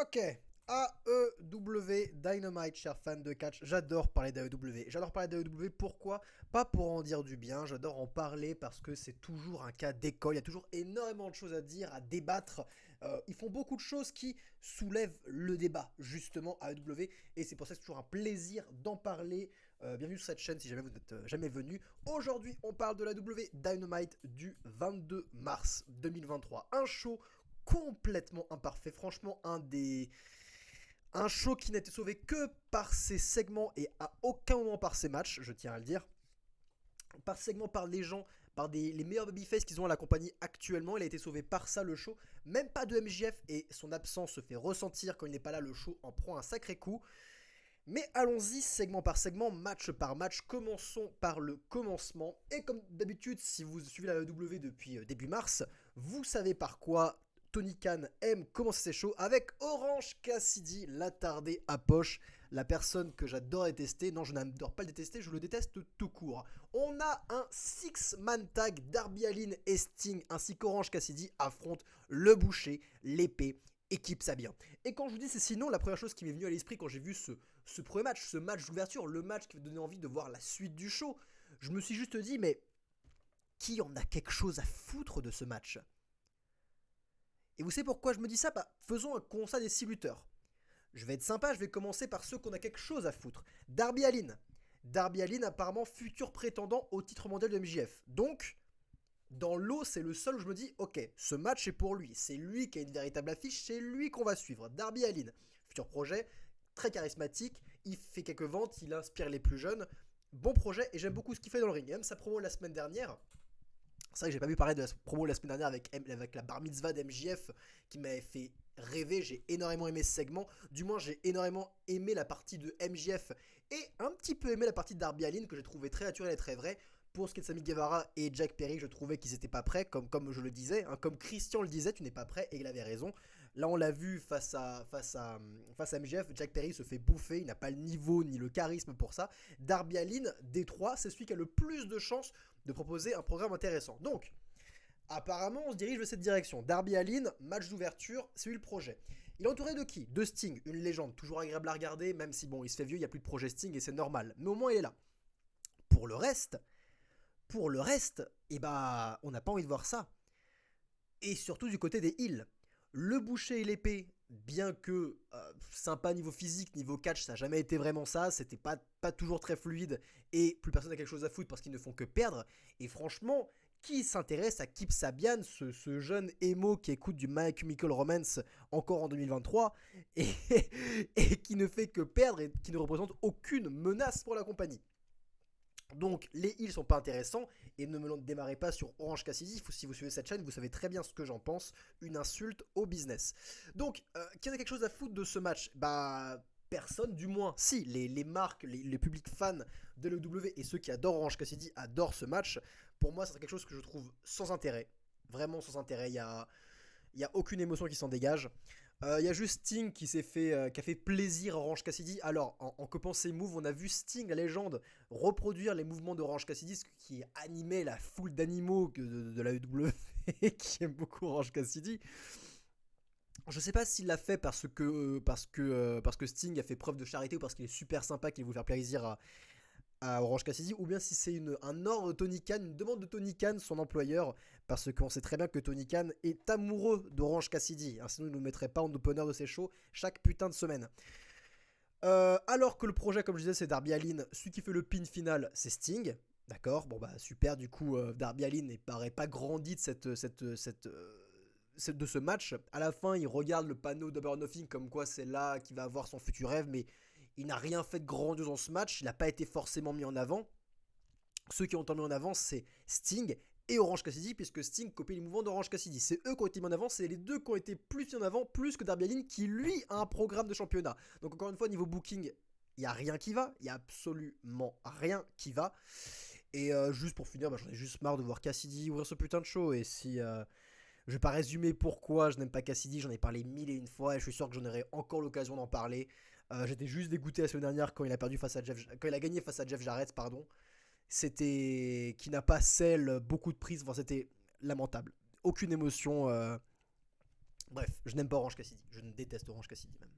Ok, AEW Dynamite, chers fans de catch. J'adore parler d'AEW. J'adore parler d'AEW, pourquoi? Pas pour en dire du bien, j'adore en parler parce que c'est toujours un cas d'école. Il y a toujours énormément de choses à dire, à débattre. Ils font beaucoup de choses qui soulèvent le débat, justement, AEW. Et c'est pour ça que c'est toujours un plaisir d'en parler. Bienvenue sur cette chaîne si jamais vous n'êtes jamais venu. Aujourd'hui, on parle de l'AEW Dynamite du 22 mars 2023. Un show complètement imparfait. Franchement, un show qui n'a été sauvé que par ses segments et à aucun moment par ses matchs, je tiens à le dire. Par segment, par les gens, par les meilleurs babyface qu'ils ont à la compagnie actuellement. Il a été sauvé par ça, le show. Même pas de MJF et son absence se fait ressentir quand il n'est pas là. Le show en prend un sacré coup. Mais allons-y, segment par segment, match par match. Commençons par le commencement. Et comme d'habitude, si vous suivez la WWE depuis début mars, vous savez par quoi Tony Khan aime commencer ses shows avec Orange Cassidy, l'attardé à poche, la personne que j'adore détester. Non, je n'adore pas le détester, je le déteste tout court. On a un six-man tag, Darby Allin et Sting, ainsi qu'Orange Cassidy affrontent le boucher, l'épée, équipe ça bien. Et quand je vous dis c'est sinon, la première chose qui m'est venue à l'esprit quand j'ai vu ce premier match, ce match d'ouverture, le match qui m'a donné envie de voir la suite du show, je me suis juste dit, mais qui en a quelque chose à foutre de ce match? Et vous savez pourquoi je me dis ça? Bah, faisons un constat des 6 lutteurs. Je vais être sympa, je vais commencer par ceux qu'on a quelque chose à foutre. Darby Allin. Darby Allin, apparemment futur prétendant au titre mondial de MJF. Donc, dans l'eau, c'est le seul où je me dis, ok, ce match est pour lui. C'est lui qui a une véritable affiche, c'est lui qu'on va suivre. Darby Allin, futur projet, très charismatique, il fait quelques ventes, il inspire les plus jeunes. Bon projet, et j'aime beaucoup ce qu'il fait dans le ring. Et même sa promo la semaine dernière, c'est vrai que j'ai pas vu parler de la promo la semaine dernière avec la bar mitzvah d'MJF qui m'avait fait rêver. J'ai énormément aimé ce segment. Du moins, j'ai énormément aimé la partie de MJF et un petit peu aimé la partie de Darby Allin que j'ai trouvé très naturelle et très vraie. Pour ce qui est de Sammy Guevara et Jack Perry, je trouvais qu'ils n'étaient pas prêts, comme je le disais, hein, comme Christian le disait, tu n'es pas prêt, et il avait raison. Là, on l'a vu face à MJF, Jack Perry se fait bouffer, il n'a pas le niveau ni le charisme pour ça. Darby Allin, des trois, c'est celui qui a le plus de chances de proposer un programme intéressant. Donc, apparemment, on se dirige vers cette direction. Darby Allin, match d'ouverture, c'est lui le projet. Il est entouré de qui? De Sting, une légende, toujours agréable à regarder, même si bon, il se fait vieux, il n'y a plus de projet Sting et c'est normal. Mais au moins, il est là. Pour le reste, eh bah, on n'a pas envie de voir ça. Et surtout du côté des heals. Le boucher et l'épée, bien que sympa niveau physique, niveau catch, ça n'a jamais été vraiment ça. C'était pas toujours très fluide et plus personne n'a quelque chose à foutre parce qu'ils ne font que perdre. Et franchement, qui s'intéresse à Kip Sabian, ce jeune emo qui écoute du My Chemical Romance encore en 2023 et, et qui ne fait que perdre et qui ne représente aucune menace pour la compagnie? Donc les heals sont pas intéressants et ne me démarrez pas sur Orange Cassidy. Si vous suivez cette chaîne, vous savez très bien ce que j'en pense. Une insulte au business. Donc, qui en a quelque chose à foutre de ce match? Bah, personne, du moins. Si, les marques, les publics fans de l'EW et ceux qui adorent Orange Cassidy adorent ce match. Pour moi, c'est quelque chose que je trouve sans intérêt. Vraiment sans intérêt. Il n'y a aucune émotion qui s'en dégage. Il y a juste Sting qui a fait plaisir à Orange Cassidy. Alors, en copiant ses moves, on a vu Sting, la légende, reproduire les mouvements d'Orange Cassidy, ce qui animait la foule d'animaux de la WWE qui aime beaucoup Orange Cassidy. Je sais pas s'il l'a fait parce que Sting a fait preuve de charité ou parce qu'il est super sympa, qu'il veut faire plaisir à Orange Cassidy, ou bien si c'est un ordre de Tony Khan, une demande de Tony Khan, son employeur, parce qu'on sait très bien que Tony Khan est amoureux d'Orange Cassidy, hein, sinon il ne nous mettrait pas en opener de ses shows chaque putain de semaine. Alors que le projet, comme je disais, c'est Darby Allin, celui qui fait le pin final, c'est Sting. D'accord, bon bah super, du coup Darby Allin ne paraît pas grandi de ce match. À la fin, il regarde le panneau Double or Nothing comme quoi c'est là qu'il va avoir son futur rêve, mais il n'a rien fait de grandiose dans ce match, il n'a pas été forcément mis en avant. Ceux qui ont été mis en avant, c'est Sting et Orange Cassidy, puisque Sting copie les mouvements d'Orange Cassidy. C'est eux qui ont été mis en avant, c'est les deux qui ont été plus mis en avant, plus que Darby Allin, qui lui a un programme de championnat. Donc encore une fois, niveau booking, il n'y a rien qui va, il n'y a absolument rien qui va. Et juste pour finir, j'en ai juste marre de voir Cassidy ouvrir ce putain de show. Et si je vais pas résumer pourquoi je n'aime pas Cassidy, j'en ai parlé mille et une fois et je suis sûr que j'en aurai encore l'occasion d'en parler. J'étais juste dégoûté la semaine dernière quand il a perdu quand il a gagné face à Jeff Jarrett, pardon. C'était qui n'a pas beaucoup de prise, enfin, c'était lamentable. Aucune émotion Bref, je n'aime pas Orange Cassidy. Je ne déteste Orange Cassidy même.